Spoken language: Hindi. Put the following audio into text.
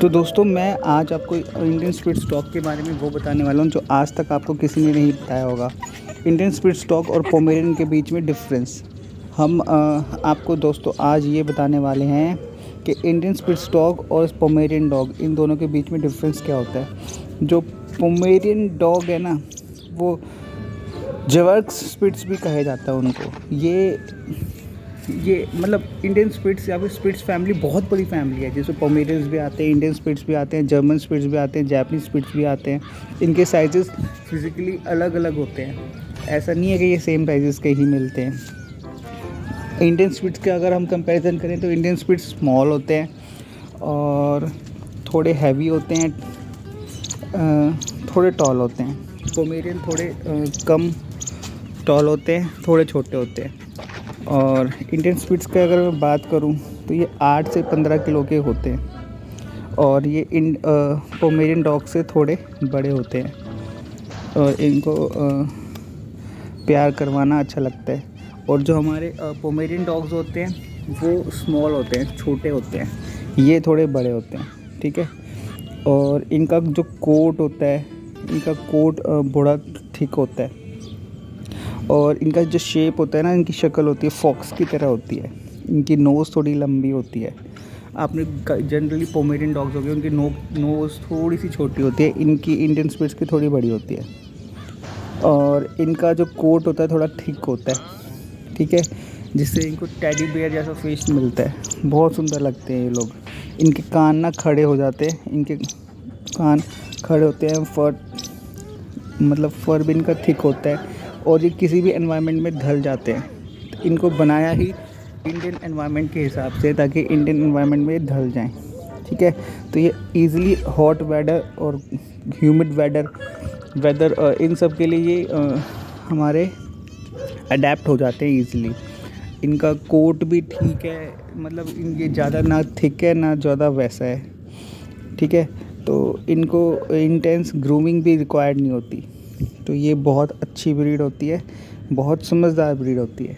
तो दोस्तों मैं आज आपको इंडियन स्पिट्स डॉग के बारे में वो बताने वाला हूँ जो आज तक आपको किसी ने नहीं बताया होगा। इंडियन स्पिट्स डॉग और पोमेरियन के बीच में डिफरेंस हम आपको दोस्तों आज ये बताने वाले हैं कि इंडियन स्पिट्स डॉग और पोमेरियन डॉग इन दोनों के बीच में डिफरेंस क्या होता है। जो पोमेरियन डॉग है ना, वो जवर्क्स स्पिट्स भी कहा जाता है उनको। ये मतलब इंडियन स्पिट्स या फिर स्पिट्स फैमिली बहुत बड़ी फैमिली है, जिसमें पोमेरियंस भी आते हैं, इंडियन स्पिट्स भी आते हैं, जर्मन स्पिट्स भी आते हैं, जापानीज स्पिट्स भी आते हैं। इनके साइजेस फिज़िकली अलग अलग होते हैं, ऐसा नहीं है कि ये सेम साइजेस के ही मिलते हैं। इंडियन स्पिट्स के अगर हम कंपैरिजन करें तो इंडियन स्पिट्स स्मॉल होते हैं और थोड़े हैवी होते हैं, थोड़े टॉल होते हैं। पोमेरियन थोड़े कम टॉल होते हैं, थोड़े छोटे होते हैं। और इंडियन स्पिट्स की अगर मैं बात करूं तो ये 8 से 15 किलो के होते हैं और ये पोमेरियन डॉग से थोड़े बड़े होते हैं और इनको प्यार करवाना अच्छा लगता है। और जो हमारे पोमेरियन डॉग्स होते हैं वो स्मॉल होते हैं, छोटे होते हैं, ये थोड़े बड़े होते हैं, ठीक है। और इनका जो कोट होता है, इनका कोट बड़ा थिक होता है और इनका जो शेप होता है ना, इनकी शक्ल होती है फॉक्स की तरह होती है। इनकी नोज़ थोड़ी लंबी होती है। आपने जनरली पोमेरियन डॉग्स हो गए, उनकी नोज़ थोड़ी सी छोटी होती है, इनकी इंडियन स्पिट्स की थोड़ी बड़ी होती है। और इनका जो कोट होता है थोड़ा थिक होता है, ठीक है, जिससे इनको टेडी बेयर जैसा फेस मिलता है। बहुत सुंदर लगते हैं ये लोग। इनके कान ना खड़े हो जाते हैं, इनके कान खड़े होते हैं, फर भी इनका थिक होता है और ये किसी भी एनवायरनमेंट में ढल जाते हैं। इनको बनाया ही इंडियन एनवायरनमेंट के हिसाब से ताकि इंडियन एनवायरनमेंट में ढल जाएं, ठीक है। तो ये इजीली हॉट वेदर और ह्यूमिड वेदर इन सब के लिए ये हमारे अडेप्ट हो जाते हैं इजीली। इनका कोट भी ठीक है, मतलब ये ज़्यादा ना थिक है ना ज़्यादा वैसा है, ठीक है। तो इनको इंटेंस ग्रूमिंग भी रिक्वायर्ड नहीं होती। तो ये बहुत अच्छी ब्रीड होती है, बहुत समझदार ब्रीड होती है।